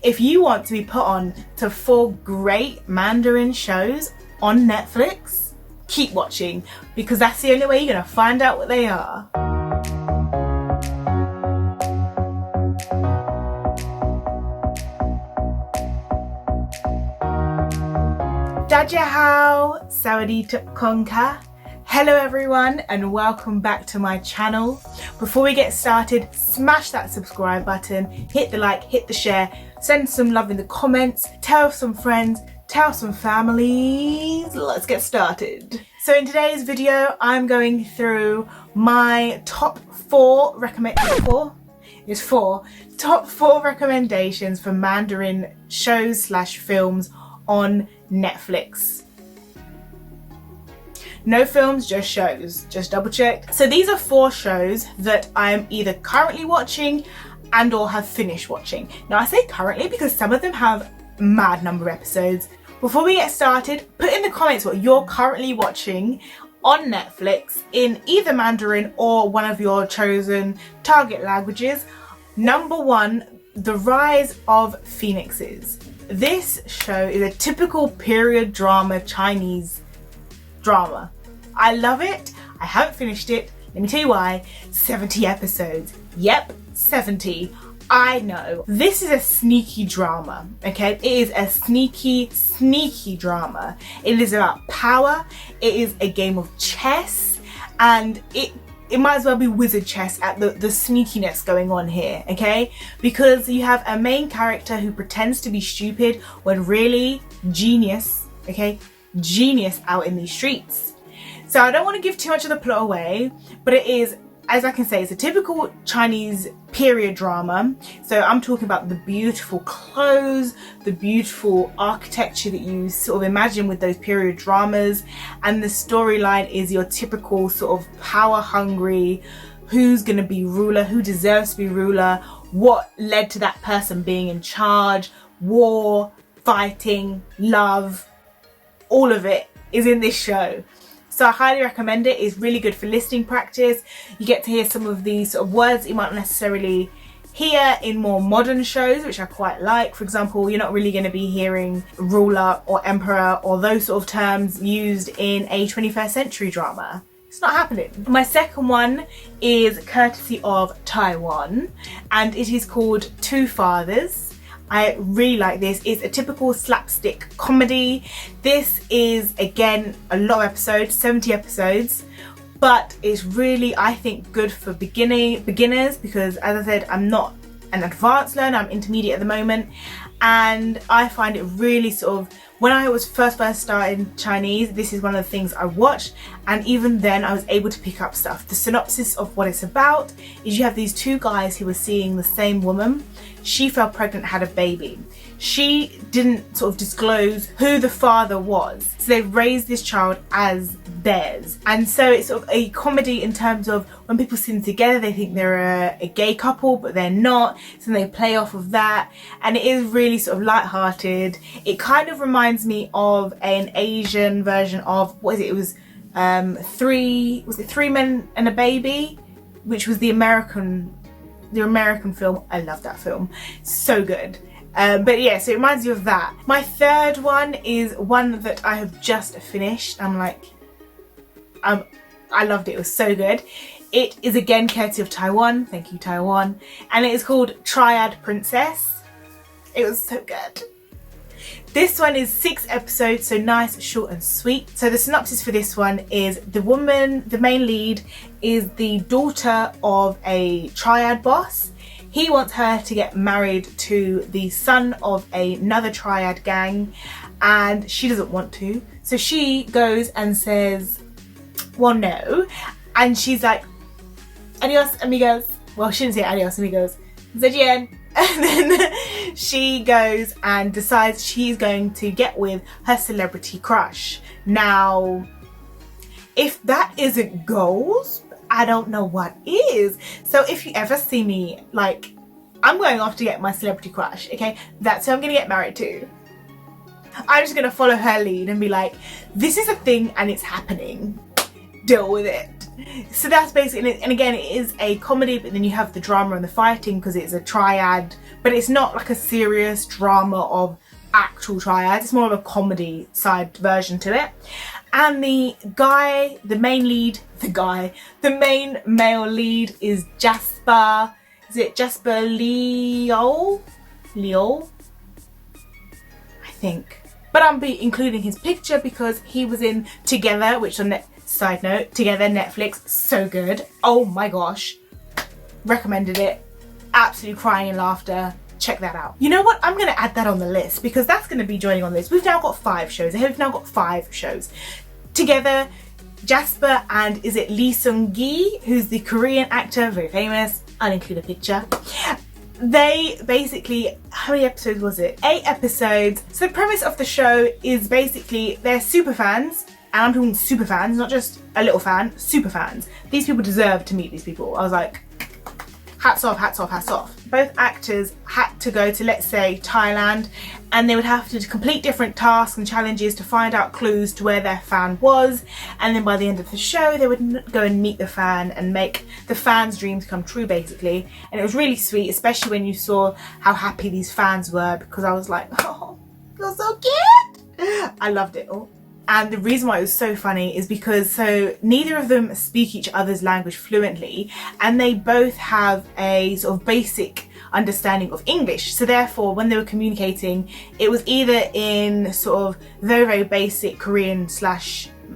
If you want to be put on to 4 great Mandarin shows on Netflix, keep watching, because that's the only way you're gonna find out what they are. Dajahao, Sawadee Tukkonka. Hello everyone and welcome back to my channel. Before we get started, smash that subscribe button, hit the like, hit the share, send some love in the comments, tell some friends, tell some families. Let's get started. So in today's video, I'm going through my top 4 recommendations for Mandarin shows / films on Netflix. No films, just shows, just double checked. So these are 4 shows that I'm either currently watching and or have finished watching. Now I say currently because some of them have mad number of episodes. Before we get started, put in the comments what you're currently watching on Netflix in either Mandarin or one of your chosen target languages. Number 1, The Rise of Phoenixes. This show is a typical period drama Chinese drama. I love it. I haven't finished it. Let me tell you why. 70 episodes. Yep, 70. I know. This is a sneaky drama, okay? It is a sneaky drama. It is about power. It is a game of chess, and it might as well be wizard chess at the sneakiness going on here, okay? Because you have a main character who pretends to be stupid when really genius, okay? Genius out in these streets. So I don't want to give too much of the plot away, but it is, as I can say, it's a typical Chinese period drama. So I'm talking about the beautiful clothes, the beautiful architecture that you sort of imagine with those period dramas, and the storyline is your typical sort of power hungry, who's going to be ruler, who deserves to be ruler, what led to that person being in charge, war, fighting, love, all of it is in this show. So I highly recommend it. It's really good for listening practice. You get to hear some of these sort of words that you might not necessarily hear in more modern shows, which I quite like. For example, you're not really going to be hearing ruler or emperor or those sort of terms used in a 21st century drama. It's not happening. My second one is courtesy of Taiwan, and it is called Two Fathers. I really like this. It's a typical slapstick comedy. This is, again, a lot of episodes, 70 episodes, but it's really, I think, good for beginners because, as I said, I'm not an advanced learner, I'm intermediate at the moment, and I find it really sort of, when I was first starting Chinese, this is one of the things I watched, and even then I was able to pick up stuff. The synopsis of what it's about is you have these 2 guys who were seeing the same woman. She fell pregnant, had a baby. She didn't sort of disclose who the father was. So they raised this child as theirs. And so it's sort of a comedy in terms of when people see them together, they think they're a gay couple, but they're not. So they play off of that. And it is really sort of lighthearted. It kind of reminds me of an Asian version of, what is it? It was 3 Men and a Baby, which was the American film. I love that film. So good. But yeah, so it reminds you of that. My third one is one that I have just finished. I'm like, I loved it. It was so good. It is again courtesy of Taiwan. Thank you, Taiwan. And it is called Triad Princess. It was so good. This one is 6 episodes, so nice, short and sweet. So the synopsis for this one is the woman, the main lead, is the daughter of a triad boss. He wants her to get married to the son of another triad gang, and she doesn't want to. So she goes and says, well, no. And she's like, adios, amigos. Well, she didn't say adios, amigos. Zaijian. And then she goes and decides she's going to get with her celebrity crush. Now, if that isn't goals, I don't know what is. So if you ever see me, like, I'm going off to get my celebrity crush, okay? That's who I'm gonna get married to. I'm just gonna follow her lead and be like, this is a thing and it's happening. Deal with it. So that's basically it. And again, it is a comedy, but then you have the drama and the fighting because it's a triad but it's not like a serious drama of actual triads. It's more of a comedy side version to it. And the main male lead is Jasper. Is it Jasper Leo? I think. But I'm including his picture because he was in Together, which on side note, Together, Netflix, so good. Oh my gosh. Recommended it. Absolutely crying in laughter. Check that out. You know what? I'm going to add that on the list because that's going to be joining on this. We've now got 5 shows. We've now got 5 shows. Together, Jasper and is it seung-gi, who's the Korean actor, very famous. I'll include a picture. They basically, how many episodes was it? 8 episodes. So the premise of the show is basically they're super fans, and I'm talking super fans, not just a little fan, super fans. These people deserve to meet these people. I was like, hats off, hats off, hats off. Both actors had to go to, let's say, Thailand, and they would have to complete different tasks and challenges to find out clues to where their fan was, and then by the end of the show they would go and meet the fan and make the fan's dreams come true, basically. And it was really sweet, especially when you saw how happy these fans were, because I was like, oh, you're so cute. I loved it all. And the reason why it was so funny is because neither of them speak each other's language fluently, and they both have a sort of basic understanding of English. So therefore, when they were communicating, it was either in sort of very, very basic Korean /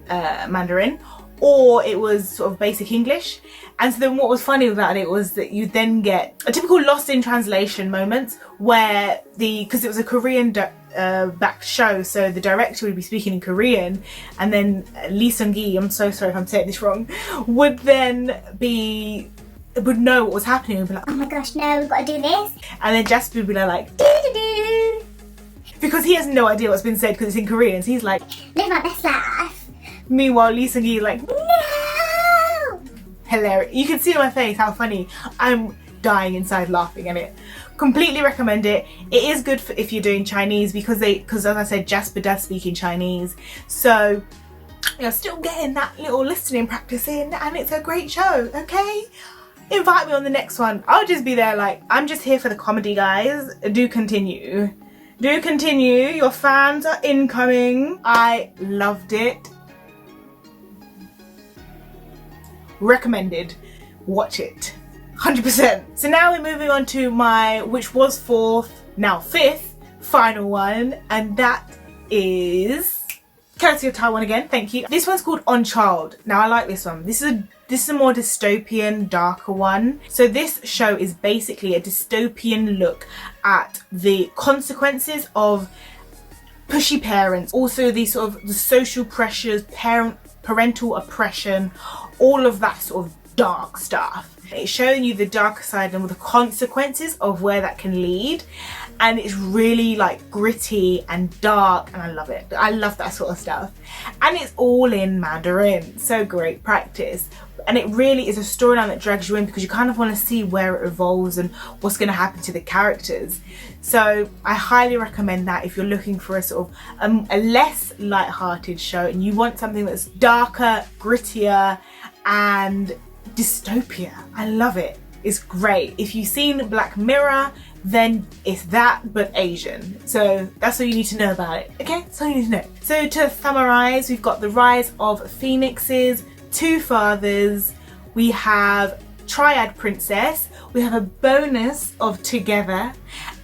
Mandarin, or it was sort of basic English. And so then what was funny about it was that you then get a typical lost in translation moment where because it was a Korean backed show, so the director would be speaking in Korean, and then seung-gi, I'm so sorry if I'm saying this wrong, would know what was happening and be like, oh my gosh, no, we've got to do this. And then Jasper would be like, do, because he has no idea what's been said because it's in Korean, so he's like, live my best life. Meanwhile, seung-gi is like, no. Hilarious. You can see on my face how funny. I'm dying inside laughing at it. Completely recommend it. It is good if you're doing Chinese because as I said, Jasper does speak in Chinese, so you're still getting that little listening practice in, and it's a great show. Okay, invite me on the next one. I'll just be there like, I'm just here for the comedy, guys. Do continue. Your fans are incoming. I loved it. Recommended. Watch it. 100%. So now we're moving on to which was 4th, now 5th, final one, and that is courtesy of Taiwan again, thank you. This one's called On Child. Now I like this one. This is a more dystopian, darker one. So this show is basically a dystopian look at the consequences of pushy parents, also the sort of the social pressures, parental oppression, all of that sort of dark stuff. It's showing you the darker side and the consequences of where that can lead, and it's really like gritty and dark, and I love it. I love that sort of stuff, and it's all in Mandarin, so great practice. And it really is a storyline that drags you in because you kind of want to see where it evolves and what's going to happen to the characters. So I highly recommend that if you're looking for a sort of a less light-hearted show and you want something that's darker, grittier, and dystopia. I love it. It's great. If you've seen Black Mirror, then it's that but Asian. So that's all you need to know about it. Okay, that's all you need to know. So to summarize, we've got The Rise of Phoenixes, Two Fathers, we have Triad Princess, we have a bonus of Together,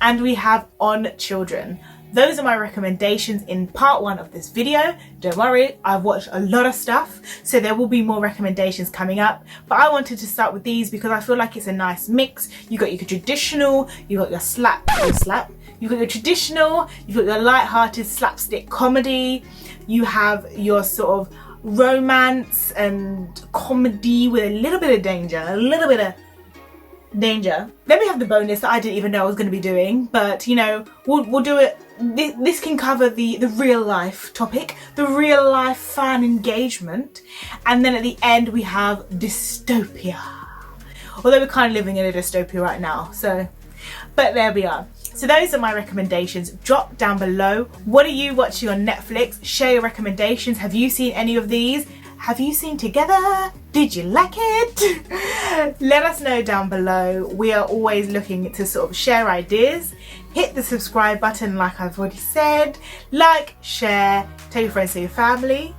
and we have On Children. Those are my recommendations in part 1 of this video. Don't worry, I've watched a lot of stuff, so there will be more recommendations coming up. But I wanted to start with these because I feel like it's a nice mix. You got your traditional, you got your you've got your traditional, you've got your light-hearted slapstick comedy, you have your sort of romance and comedy with a little bit of danger, Then we have the bonus that I didn't even know I was going to be doing, but you know, we'll do it. This can cover the real life topic, the real life fan engagement, and then at the end we have dystopia. Although we're kind of living in a dystopia right now, so, but there we are. So those are my recommendations. Drop down below. What are you watching on Netflix? Share your recommendations. Have you seen any of these? Have you seen Together? Did you like it? Let us know down below. We are always looking to sort of share ideas. Hit the subscribe button like I've already said. Like, share, tell your friends, tell your family.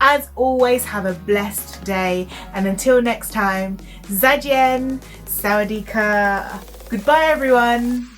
As always, have a blessed day, and until next time, zaijian, sawadee ka. Goodbye everyone.